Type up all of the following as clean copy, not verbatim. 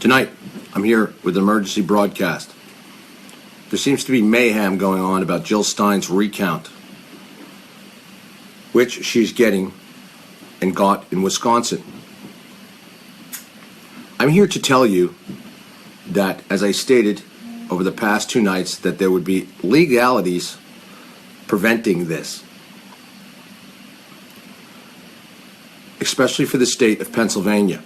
Tonight, I'm here with an emergency broadcast. There seems to be mayhem going on about Jill Stein's recount, which she's getting and got in Wisconsin. I'm here to tell you that, as I stated over the past 2 nights, that there would be legalities preventing this, especially for the state of Pennsylvania.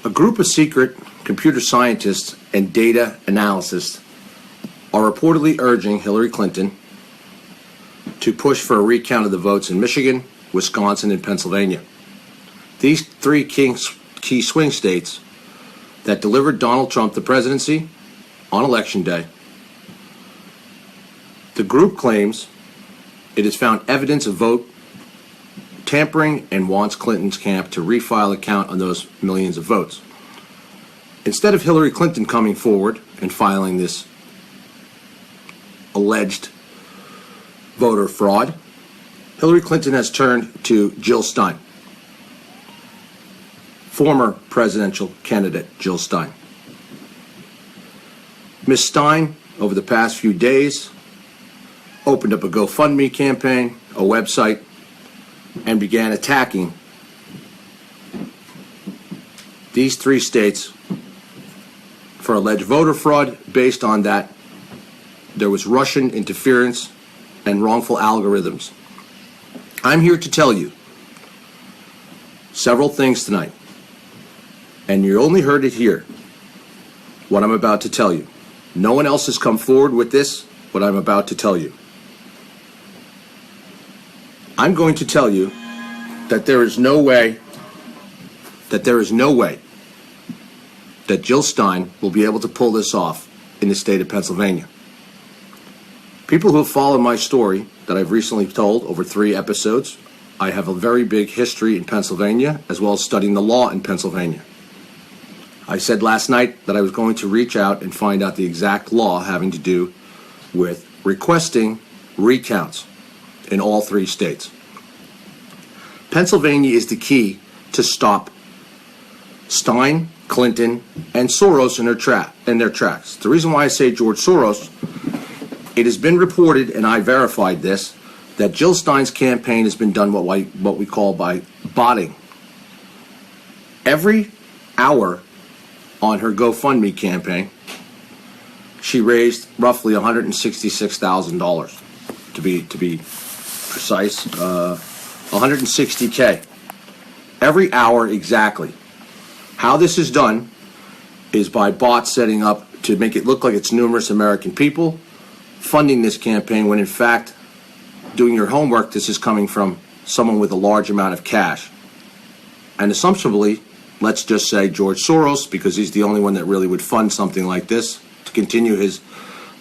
A group of secret computer scientists and data analysts are reportedly urging Hillary Clinton to push for a recount of the votes in Michigan, Wisconsin, and Pennsylvania. These 3 key swing states that delivered Donald Trump the presidency on Election Day. The group claims it has found evidence of vote tampering and wants Clinton's camp to refile a count on those millions of votes. Instead of Hillary Clinton coming forward and filing this alleged voter fraud, Hillary Clinton has turned to Jill Stein, former presidential candidate Jill Stein. Ms. Stein, over the past few days, opened up a GoFundMe campaign, a website, and began attacking these 3 states for alleged voter fraud based on that there was Russian interference and wrongful algorithms. I'm here to tell you several things tonight, and you only heard it here, what I'm about to tell you. No one else has come forward with this, what I'm about to tell you. I'm going to tell you that there is no way that Jill Stein will be able to pull this off in the state of Pennsylvania. People who have followed my story that I've recently told over 3 episodes, I have a very big history in Pennsylvania as well as studying the law in Pennsylvania. I said last night that I was going to reach out and find out the exact law having to do with requesting recounts in all 3 states. Pennsylvania is the key to stop Stein, Clinton, and Soros in their tracks. The reason why I say George Soros, it has been reported, and I verified this, that Jill Stein's campaign has been done what we call by botting. Every hour on her GoFundMe campaign, she raised roughly $166,000. To be precise, $160K. Every hour exactly. How this is done is by bots setting up to make it look like it's numerous American people funding this campaign, when in fact, doing your homework, this is coming from someone with a large amount of cash. And assumptively, let's just say George Soros, because he's the only one that really would fund something like this to continue his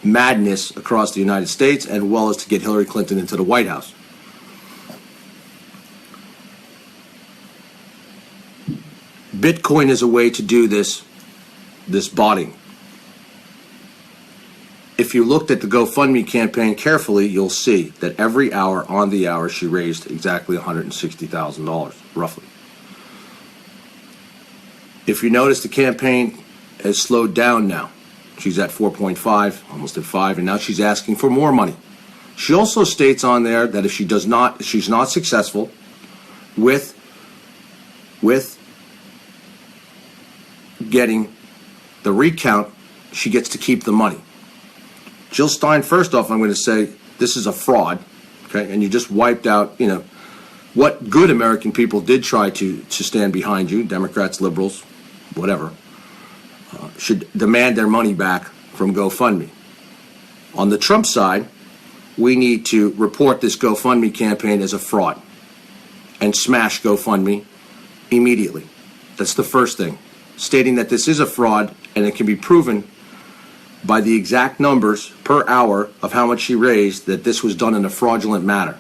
madness across the United States, as well as to get Hillary Clinton into the White House. Bitcoin is a way to do this botting. If you looked at the GoFundMe campaign carefully, you'll see that every hour on the hour she raised exactly $160,000, roughly. If you notice, the campaign has slowed down now. She's at 4.5, almost at 5, and now she's asking for more money. She also states on there that if she's not successful with getting the recount, she gets to keep the money. Jill Stein, first off, I'm going to say this is a fraud, okay? And you just wiped out, what good American people did try to stand behind you, Democrats, liberals, whatever, should demand their money back from GoFundMe. On the Trump side, we need to report this GoFundMe campaign as a fraud and smash GoFundMe immediately. That's the first thing. Stating that this is a fraud and it can be proven by the exact numbers per hour of how much she raised, that this was done in a fraudulent manner.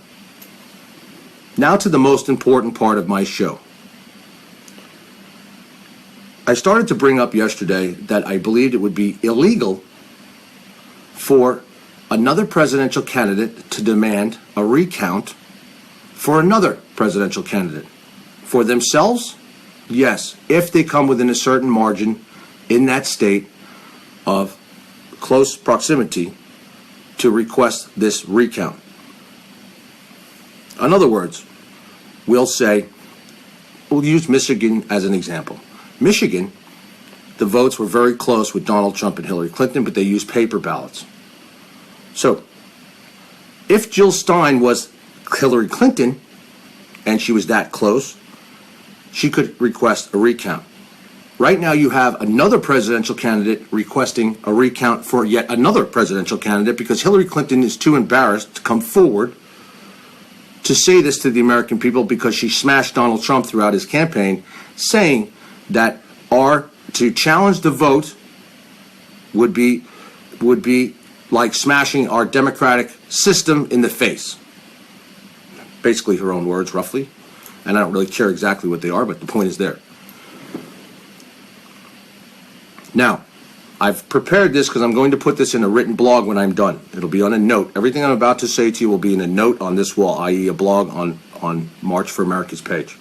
Now to the most important part of my show. I started to bring up yesterday that I believed it would be illegal for another presidential candidate to demand a recount for another presidential candidate, for themselves, yes, if they come within a certain margin in that state of close proximity to request this recount. In other words, we'll use Michigan as an example. Michigan, the votes were very close with Donald Trump and Hillary Clinton, but they used paper ballots. So, if Jill Stein was Hillary Clinton, and she was that close, she could request a recount. Right now you have another presidential candidate requesting a recount for yet another presidential candidate because Hillary Clinton is too embarrassed to come forward to say this to the American people because she smashed Donald Trump throughout his campaign, saying that to challenge the vote would be like smashing our democratic system in the face. Basically her own words, roughly. And I don't really care exactly what they are, but the point is there. Now, I've prepared this because I'm going to put this in a written blog when I'm done. It'll be on a note. Everything I'm about to say to you will be in a note on this wall, i.e. a blog on March for America's page.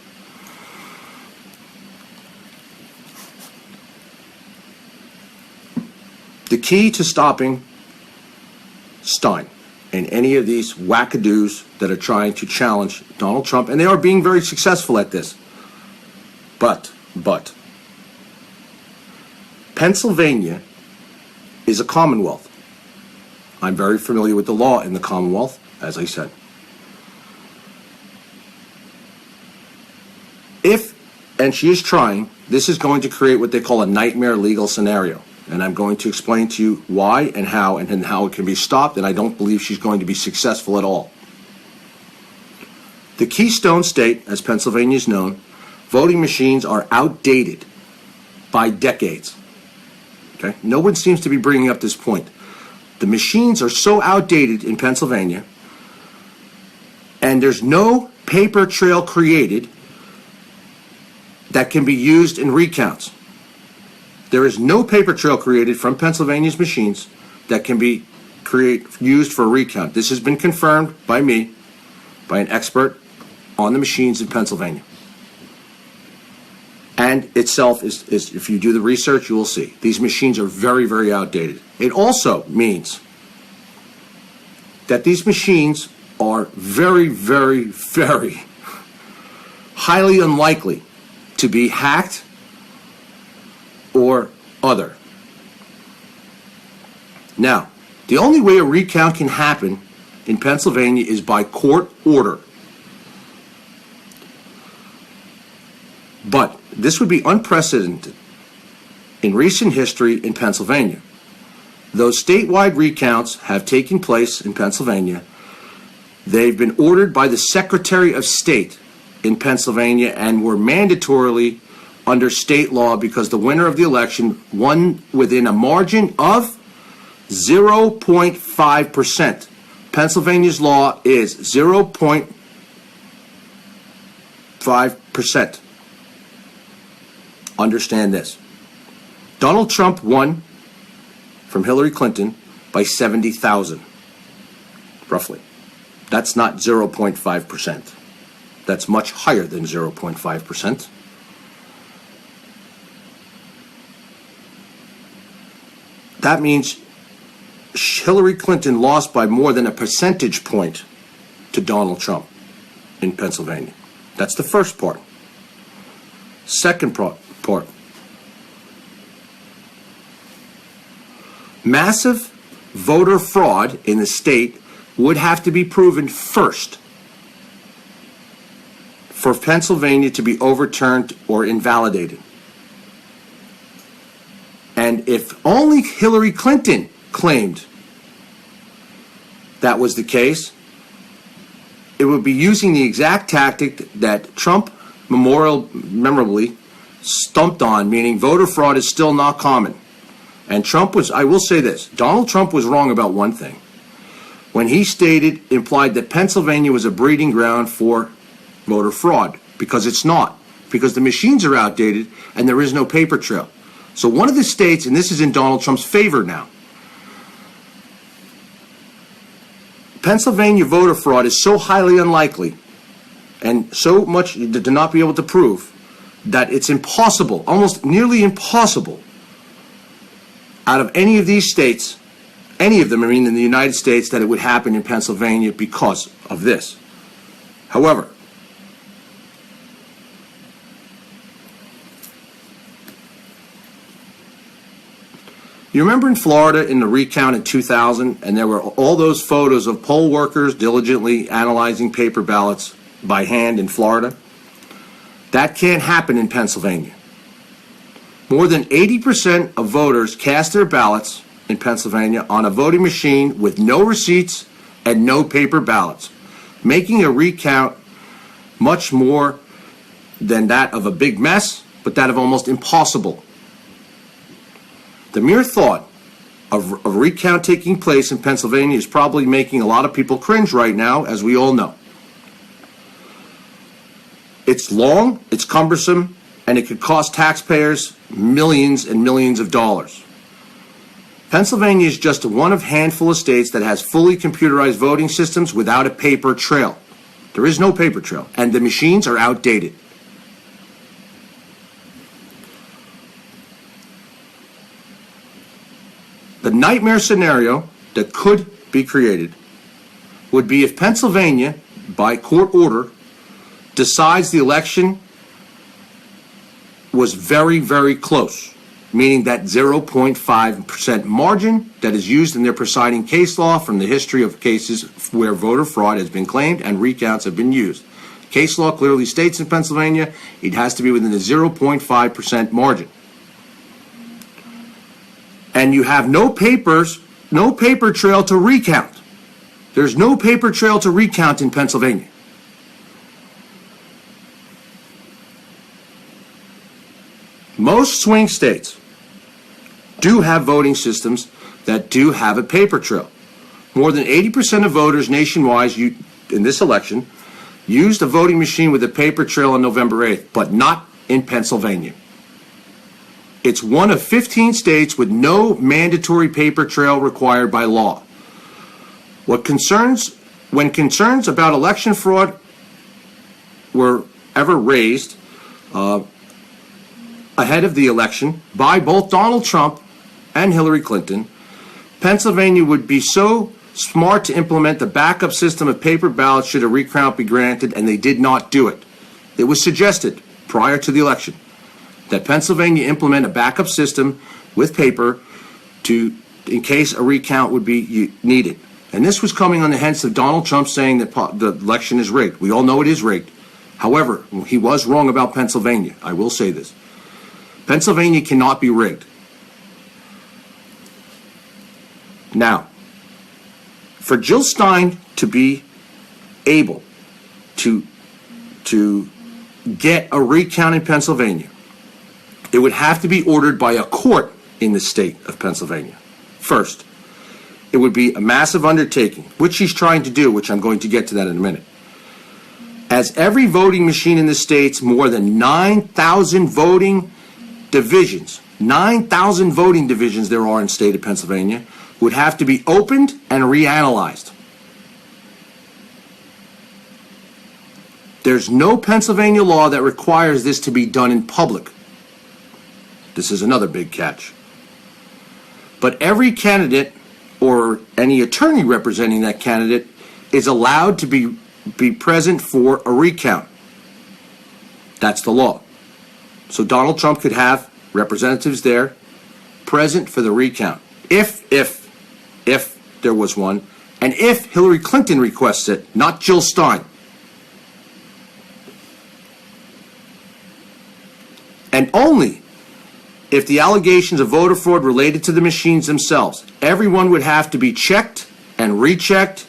The key to stopping Stein and any of these wackadoos that are trying to challenge Donald Trump, and they are being very successful at this, but Pennsylvania is a Commonwealth. I'm very familiar with the law in the Commonwealth, as I said. And she is trying, this is going to create what they call a nightmare legal scenario. And I'm going to explain to you why and how it can be stopped, and I don't believe she's going to be successful at all. The Keystone State, as Pennsylvania is known, voting machines are outdated by decades. Okay? No one seems to be bringing up this point. The machines are so outdated in Pennsylvania, and there's no paper trail created that can be used in recounts. There is no paper trail created from Pennsylvania's machines that can be used for a recount. This has been confirmed by me, by an expert on the machines in Pennsylvania. And itself is if you do the research, you will see. These machines are very, very outdated. It also means that these machines are very, very, very highly unlikely to be hacked or other. Now, the only way a recount can happen in Pennsylvania is by court order. But this would be unprecedented in recent history in Pennsylvania. Though statewide recounts have taken place in Pennsylvania, they've been ordered by the Secretary of State in Pennsylvania and were mandatorily under state law because the winner of the election won within a margin of 0.5%. Pennsylvania's law is 0.5%. Understand this. Donald Trump won from Hillary Clinton by 70,000, roughly. That's not 0.5%. That's much higher than 0.5%. That means Hillary Clinton lost by more than a percentage point to Donald Trump in Pennsylvania. That's the first part. Second part. Massive voter fraud in the state would have to be proven first for Pennsylvania to be overturned or invalidated. And if only Hillary Clinton claimed that was the case, it would be using the exact tactic that Trump memorably stumped on, meaning voter fraud is still not common. And Trump was, I will say this, Donald Trump was wrong about one thing. When he implied that Pennsylvania was a breeding ground for voter fraud, because it's not, because the machines are outdated and there is no paper trail. So one of the states, and this is in Donald Trump's favor now, Pennsylvania voter fraud is so highly unlikely and so much to not be able to prove that it's impossible, almost nearly impossible, out of any of these states, any of them, I mean, in the United States, that it would happen in Pennsylvania because of this. However, you remember in Florida in the recount in 2000, and there were all those photos of poll workers diligently analyzing paper ballots by hand in Florida? That can't happen in Pennsylvania. More than 80% of voters cast their ballots in Pennsylvania on a voting machine with no receipts and no paper ballots, making a recount much more than that of a big mess, but that of almost impossible. The mere thought of a recount taking place in Pennsylvania is probably making a lot of people cringe right now, as we all know. It's long, it's cumbersome, and it could cost taxpayers millions and millions of dollars. Pennsylvania is just one of a handful of states that has fully computerized voting systems without a paper trail. There is no paper trail, and the machines are outdated. The nightmare scenario that could be created would be if Pennsylvania, by court order, decides the election was very, very close, meaning that 0.5% margin that is used in their presiding case law from the history of cases where voter fraud has been claimed and recounts have been used. Case law clearly states in Pennsylvania it has to be within the 0.5% margin. And you have no paper trail to recount. There's no paper trail to recount in Pennsylvania. Most swing states do have voting systems that do have a paper trail. More than 80% of voters nationwide in this election used a voting machine with a paper trail on November 8th, but not in Pennsylvania. It's one of 15 states with no mandatory paper trail required by law. When concerns about election fraud were ever raised ahead of the election by both Donald Trump and Hillary Clinton, Pennsylvania would be so smart to implement the backup system of paper ballots should a recount be granted, and they did not do it. It was suggested prior to the election that Pennsylvania implement a backup system with paper in case a recount would be needed. And this was coming on the hints of Donald Trump saying that the election is rigged. We all know it is rigged. However, he was wrong about Pennsylvania. I will say this. Pennsylvania cannot be rigged. Now, for Jill Stein to be able to get a recount in Pennsylvania, it would have to be ordered by a court in the state of Pennsylvania. First, it would be a massive undertaking, which she's trying to do, which I'm going to get to that in a minute. As every voting machine in the state's more than 9,000 voting divisions, 9,000 voting divisions there are in the state of Pennsylvania, would have to be opened and reanalyzed. There's no Pennsylvania law that requires this to be done in public. This is another big catch. But every candidate or any attorney representing that candidate is allowed to be present for a recount. That's the law. So Donald Trump could have representatives there present for the recount. If there was one, and if Hillary Clinton requests it, not Jill Stein. And only if the allegations of voter fraud related to the machines themselves. Everyone would have to be checked and rechecked,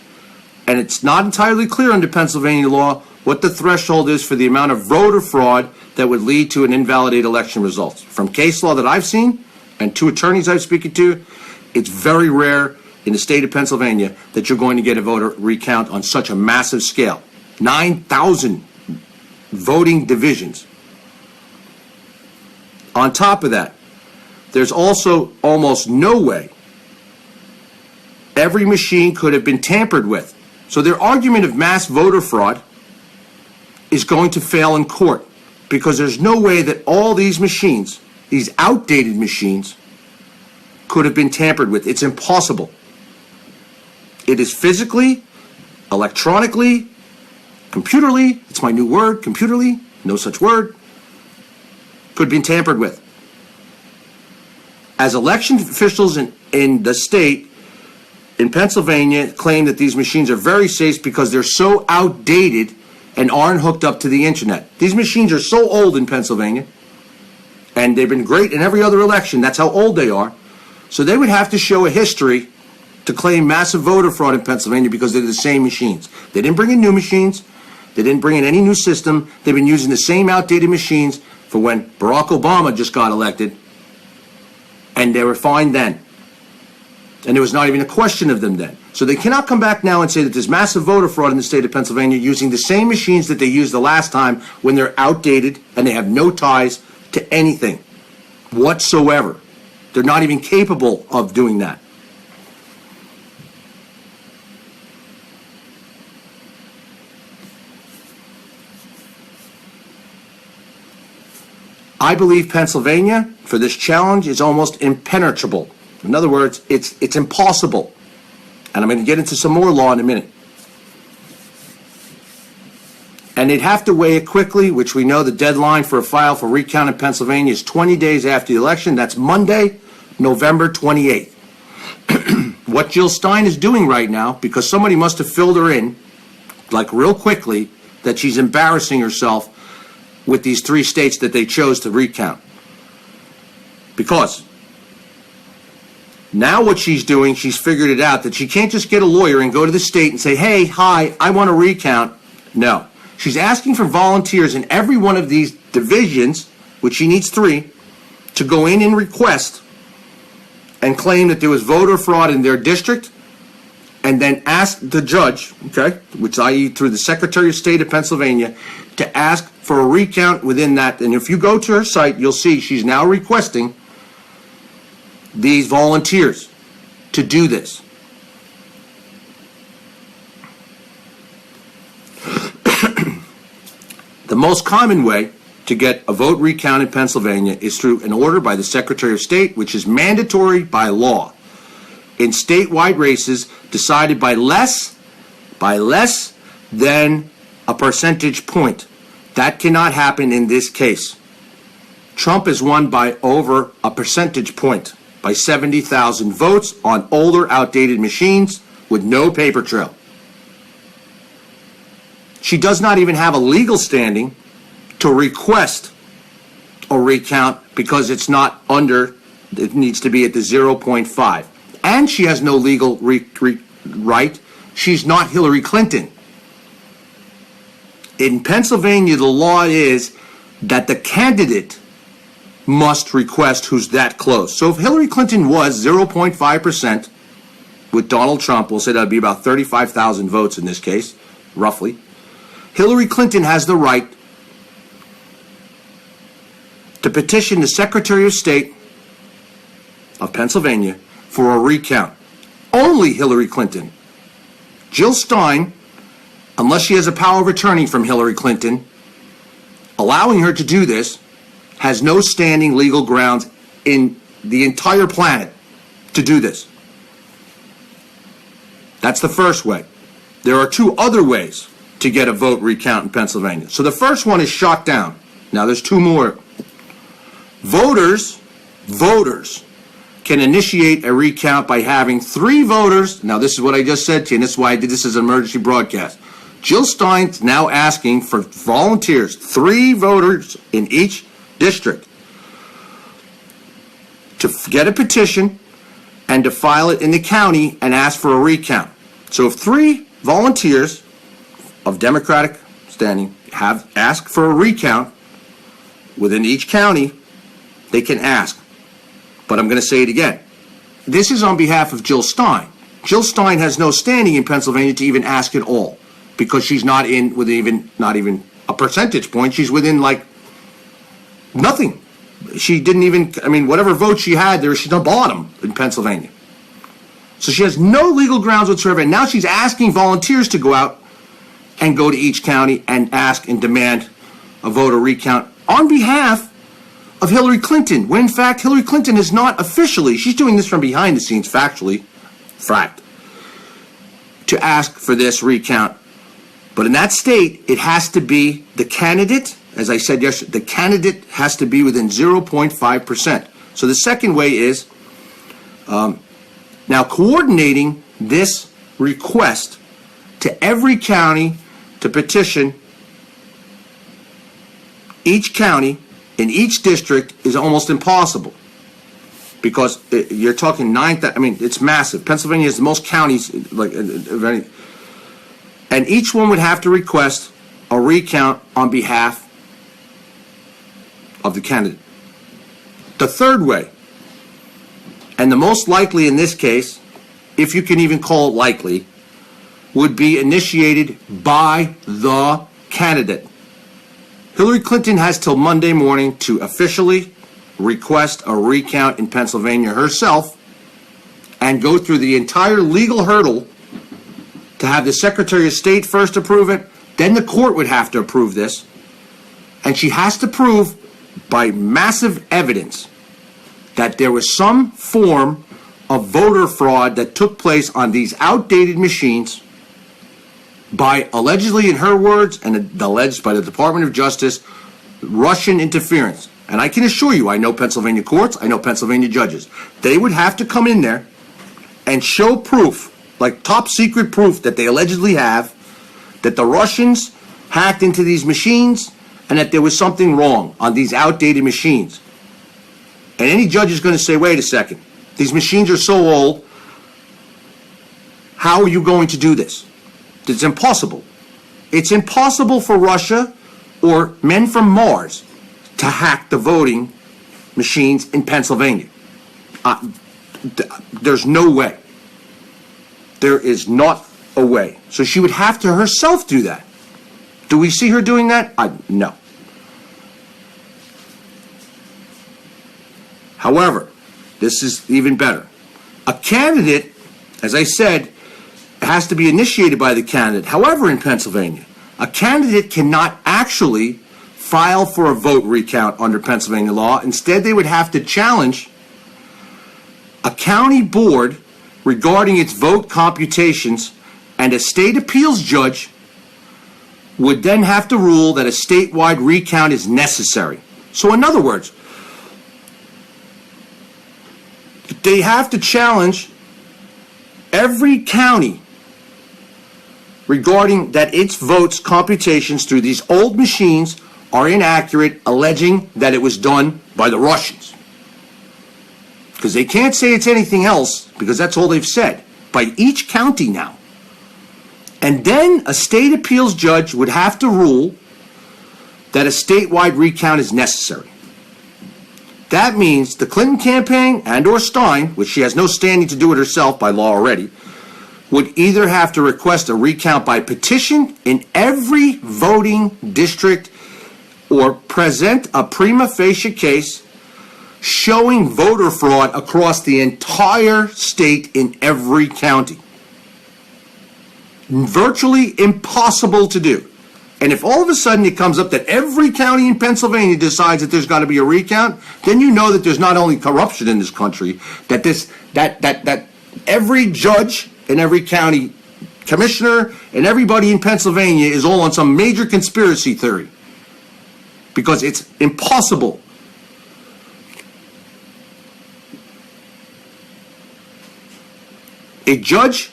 and it's not entirely clear under Pennsylvania law what the threshold is for the amount of voter fraud that would lead to an invalidated election result. From case law that I've seen, and two attorneys I've spoken to, it's very rare in the state of Pennsylvania that you're going to get a voter recount on such a massive scale. 9,000 voting divisions. On top of that, there's also almost no way every machine could have been tampered with. So their argument of mass voter fraud is going to fail in court because there's no way that all these machines, these outdated machines, could have been tampered with. It's impossible. It is physically, electronically, computerly, it's my new word, computerly, no such word, could have been tampered with. As election officials in the state, in Pennsylvania, claim that these machines are very safe because they're so outdated and aren't hooked up to the internet. These machines are so old in Pennsylvania, and they've been great in every other election. That's how old they are. So they would have to show a history to claim massive voter fraud in Pennsylvania because they're the same machines. They didn't bring in new machines. They didn't bring in any new system. They've been using the same outdated machines for when Barack Obama just got elected, and they were fine then. And there was not even a question of them then. So they cannot come back now and say that there's massive voter fraud in the state of Pennsylvania using the same machines that they used the last time when they're outdated and they have no ties to anything whatsoever. They're not even capable of doing that. I believe Pennsylvania, for this challenge, is almost impenetrable. In other words, it's impossible. And I'm going to get into some more law in a minute. And they'd have to weigh it quickly, which we know the deadline for a file for recount in Pennsylvania is 20 days after the election. That's Monday, November 28th. What Jill Stein is doing right now, because somebody must have filled her in, like real quickly, that she's embarrassing herself with these 3 states that they chose to recount. Because now what she's doing, she's figured it out that she can't just get a lawyer and go to the state and say, hey, hi, I want to recount. No. She's asking for volunteers in every one of these divisions, which she needs 3, to go in and request and claim that there was voter fraud in their district, and then ask the judge, okay, which i.e. through the Secretary of State of Pennsylvania, to ask for a recount within that. And if you go to her site, you'll see she's now requesting these volunteers to do this. The most common way to get a vote recount in Pennsylvania is through an order by the Secretary of State, which is mandatory by law in statewide races decided by less than a percentage point. That cannot happen in this case. Trump has won by over a percentage point, by 70,000 votes on older, outdated machines with no paper trail. She does not even have a legal standing to request a recount because it's not under, it needs to be at the 0.5. And she has no legal right. She's not Hillary Clinton. In Pennsylvania, the law is that the candidate must request who's that close. So if Hillary Clinton was 0.5% with Donald Trump, we'll say that would be about 35,000 votes in this case, roughly. Hillary Clinton has the right to petition the Secretary of State of Pennsylvania for a recount. Only Hillary Clinton. Jill Stein, unless she has a power of attorney from Hillary Clinton, allowing her to do this, has no standing legal grounds in the entire planet to do this. That's the first way. There are 2 other ways to get a vote recount in Pennsylvania. So the first one is shot down. Now there's 2 more. Voters can initiate a recount by having 3 voters. Now this is what I just said to you, and this is why I did this as an emergency broadcast. Jill Stein's now asking for volunteers, 3 voters in each district, to get a petition and to file it in the county and ask for a recount. So if 3 volunteers of Democratic standing have asked for a recount within each county, they can ask. But I'm going to say it again. This is on behalf of Jill Stein. Jill Stein has no standing in Pennsylvania to even ask at all because she's not in with not even a percentage point. She's within like nothing. She didn't even, whatever vote she had there, she's the bottom in Pennsylvania. So she has no legal grounds whatsoever. And now she's asking volunteers to go out and go to each county and ask and demand a voter recount on behalf of Hillary Clinton, when in fact Hillary Clinton is not officially, she's doing this from behind the scenes, factually, to ask for this recount. But in that state, it has to be the candidate, as I said yesterday, the candidate has to be within 0.5%. So the second way is now coordinating this request to every county to petition each county in each district is almost impossible, because you're talking it's massive. Pennsylvania has the most counties, of any, and each one would have to request a recount on behalf of the candidate. The third way, and the most likely in this case, if you can even call it likely, would be initiated by the candidate. Hillary Clinton has till Monday morning to officially request a recount in Pennsylvania herself and go through the entire legal hurdle to have the Secretary of State first approve it, then the court would have to approve this, and she has to prove by massive evidence that there was some form of voter fraud that took place on these outdated machines by, allegedly in her words and alleged by the Department of Justice, Russian interference. And I can assure you, I know Pennsylvania courts, I know Pennsylvania judges. They would have to come in there and show proof, like top secret proof that they allegedly have, that the Russians hacked into these machines and that there was something wrong on these outdated machines. And any judge is going to say, wait a second, these machines are so old, how are you going to do this? It's impossible. It's impossible for Russia or men from Mars to hack the voting machines in Pennsylvania. There's no way. There is not a way. So she would have to herself do that. Do we see her doing that? No. However, this is even better. A candidate, as I said, has to be initiated by the candidate. However, in Pennsylvania, a candidate cannot actually file for a vote recount under Pennsylvania law. Instead, they would have to challenge a county board regarding its vote computations, and a state appeals judge would then have to rule that a statewide recount is necessary. So in other words, they have to challenge every county regarding that its votes computations through these old machines are inaccurate, alleging that it was done by the Russians. Because they can't say it's anything else, because that's all they've said, by each county now. And then a state appeals judge would have to rule that a statewide recount is necessary. That means the Clinton campaign and or Stein, which she has no standing to do it herself by law already, would either have to request a recount by petition in every voting district or present a prima facie case showing voter fraud across the entire state in every county. Virtually impossible to do. And if all of a sudden it comes up that every county in Pennsylvania decides that there's got to be a recount, then you know that there's not only corruption in this country, that every judge and every county commissioner and everybody in Pennsylvania is all on some major conspiracy theory. Because it's impossible. A judge,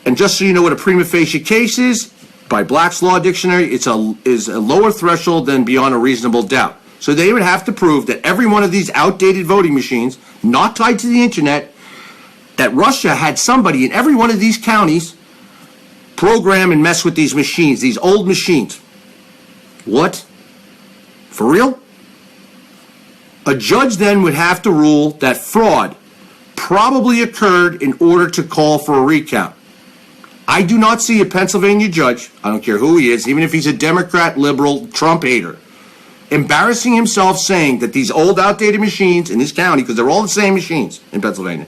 and just so you know what a prima facie case is, by Black's Law Dictionary, is a lower threshold than beyond a reasonable doubt. So they would have to prove that every one of these outdated voting machines, not tied to the internet, that Russia had somebody in every one of these counties program and mess with these machines, these old machines. What? For real? A judge then would have to rule that fraud probably occurred in order to call for a recount. I do not see a Pennsylvania judge, I don't care who he is, even if he's a Democrat, liberal, Trump hater, embarrassing himself saying that these old outdated machines in his county, because they're all the same machines in Pennsylvania,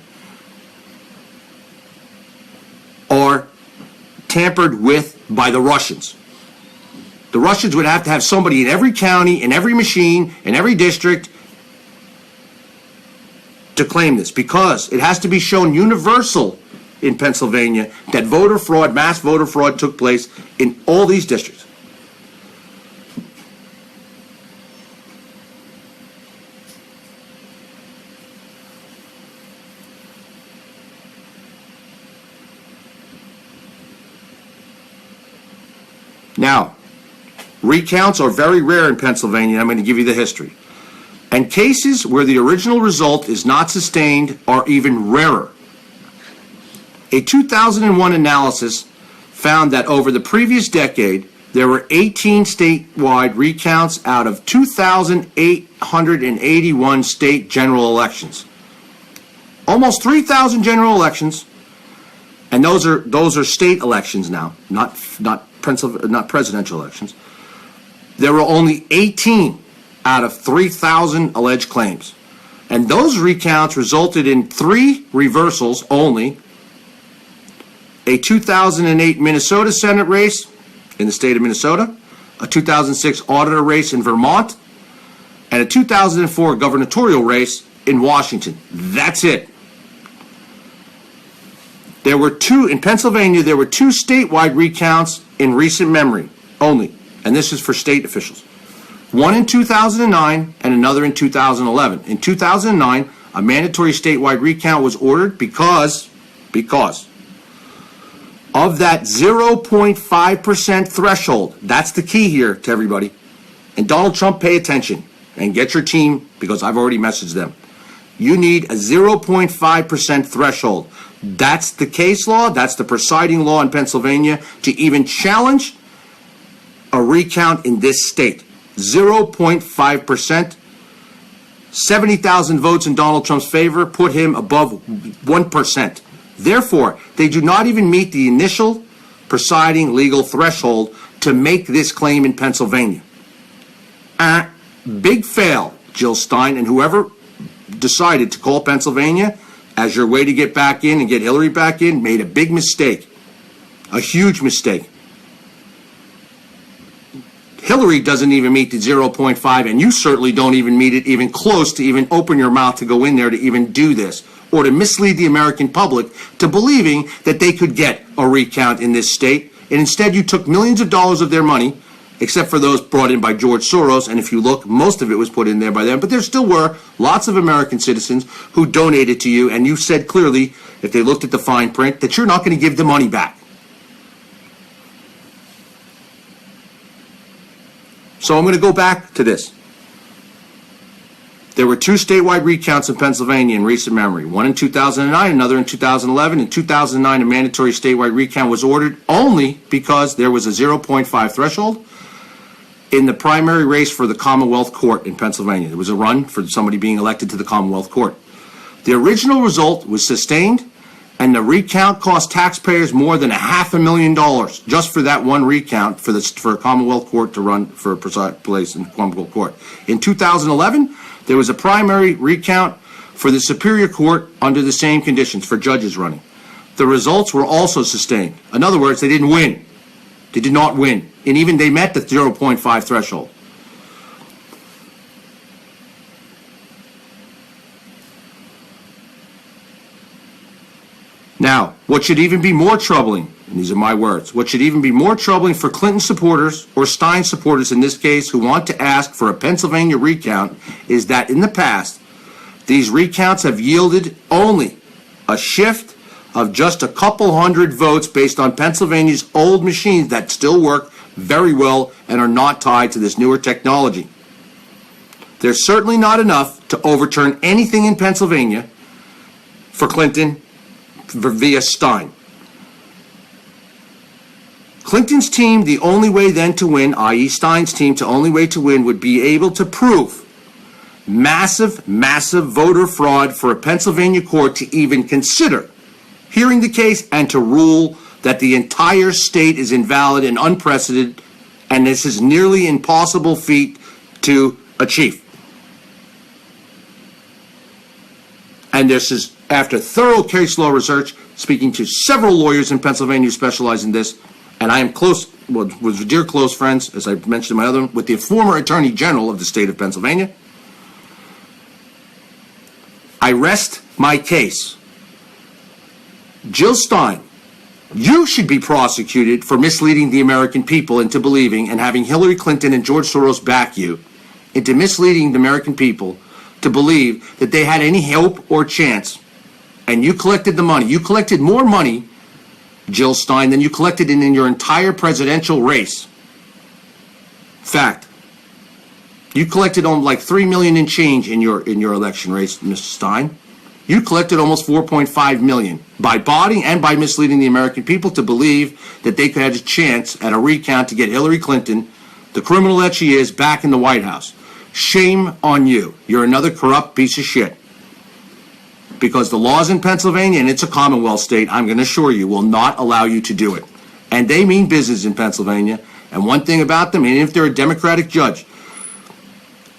are tampered with by the Russians. The Russians would have to have somebody in every county, in every machine, in every district to claim this, because it has to be shown universal in Pennsylvania that voter fraud, mass voter fraud took place in all these districts. Now, recounts are very rare in Pennsylvania. I'm going to give you the history. And cases where the original result is not sustained are even rarer. A 2001 analysis found that over the previous decade, there were 18 statewide recounts out of 2,881 state general elections. Almost 3,000 general elections, and those are state elections now, not presidential elections. There were only 18 out of 3,000 alleged claims. And those recounts resulted in 3 reversals only: a 2008 Minnesota Senate race in the state of Minnesota, a 2006 auditor race in Vermont, and a 2004 gubernatorial race in Washington. That's it. There were 2, in Pennsylvania, there were 2 statewide recounts in recent memory only, and this is for state officials. One in 2009 and another in 2011. In 2009, a mandatory statewide recount was ordered because of that 0.5% threshold. That's the key here to everybody. And Donald Trump, pay attention and get your team, because I've already messaged them. You need a 0.5% threshold. That's the case law. That's the presiding law in Pennsylvania to even challenge a recount in this state. 0.5%. 70,000 votes in Donald Trump's favor put him above 1%. Therefore, they do not even meet the initial presiding legal threshold to make this claim in Pennsylvania. Big fail, Jill Stein, and whoever decided to call Pennsylvania as your way to get back in and get Hillary back in made a big mistake, a huge mistake. Hillary doesn't even meet the 0.5, and you certainly don't even meet it even close to even open your mouth to go in there to even do this, or to mislead the American public to believing that they could get a recount in this state. And instead you took millions of dollars of their money, except for those brought in by George Soros, and if you look, most of it was put in there by them, but there still were lots of American citizens who donated to you, and you said clearly, if they looked at the fine print, that you're not going to give the money back. So I'm going to go back to this. There were 2 statewide recounts in Pennsylvania in recent memory, one in 2009, another in 2011. In 2009, a mandatory statewide recount was ordered only because there was a 0.5 threshold in the primary race for the Commonwealth Court in Pennsylvania. There was a run for somebody being elected to the Commonwealth Court. The original result was sustained, and the recount cost taxpayers more than $500,000 just for that one recount for a Commonwealth Court to run for a place in the Commonwealth Court. In 2011, there was a primary recount for the Superior Court under the same conditions for judges running. The results were also sustained. In other words, they didn't win. They did not win. And even they met the 0.5 threshold. Now, what should even be more troubling, and these are my words, what should even be more troubling for Clinton supporters, or Stein supporters in this case, who want to ask for a Pennsylvania recount, is that in the past, these recounts have yielded only a shift of just a couple hundred votes based on Pennsylvania's old machines that still work very well and are not tied to this newer technology. There's certainly not enough to overturn anything in Pennsylvania for Clinton via Stein. Clinton's team, the only way then to win, i.e. Stein's team, the only way to win would be able to prove massive voter fraud for a Pennsylvania court to even consider hearing the case and to rule that the entire state is invalid and unprecedented, and this is nearly impossible feat to achieve. And this is after thorough case law research, speaking to several lawyers in Pennsylvania who specialize in this, and I am close was dear close friends, as I mentioned in my other one, with the former Attorney General of the state of Pennsylvania. I rest my case. Jill Stein, you should be prosecuted for misleading the American people into believing and having Hillary Clinton and George Soros back you into misleading the American people to believe that they had any hope or chance. And you collected the money. You collected more money, Jill Stein, than you collected in your entire presidential race. Fact. You collected on like $3 million in change in your election race, Mr. Stein. You collected almost $4.5 million by botting and by misleading the American people to believe that they could have a chance at a recount to get Hillary Clinton, the criminal that she is, back in the White House. Shame on you. You're another corrupt piece of shit. Because the laws in Pennsylvania, and it's a Commonwealth state, I'm going to assure you, will not allow you to do it. And they mean business in Pennsylvania. And one thing about them, even if they're a Democratic judge,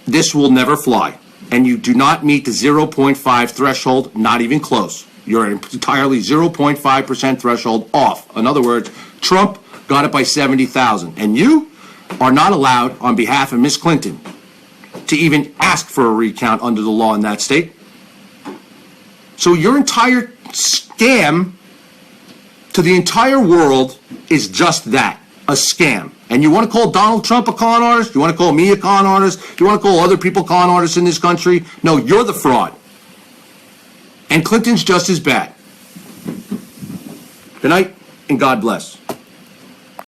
this will never fly. And you do not meet the 0.5 threshold, not even close. You're entirely 0.5% threshold off. In other words, Trump got it by 70,000. And you are not allowed, on behalf of Miss Clinton, to even ask for a recount under the law in that state. So your entire scam to the entire world is just that, a scam. And you want to call Donald Trump a con artist? You want to call me a con artist? You want to call other people con artists in this country? No, you're the fraud. And Clinton's just as bad. Good night, and God bless.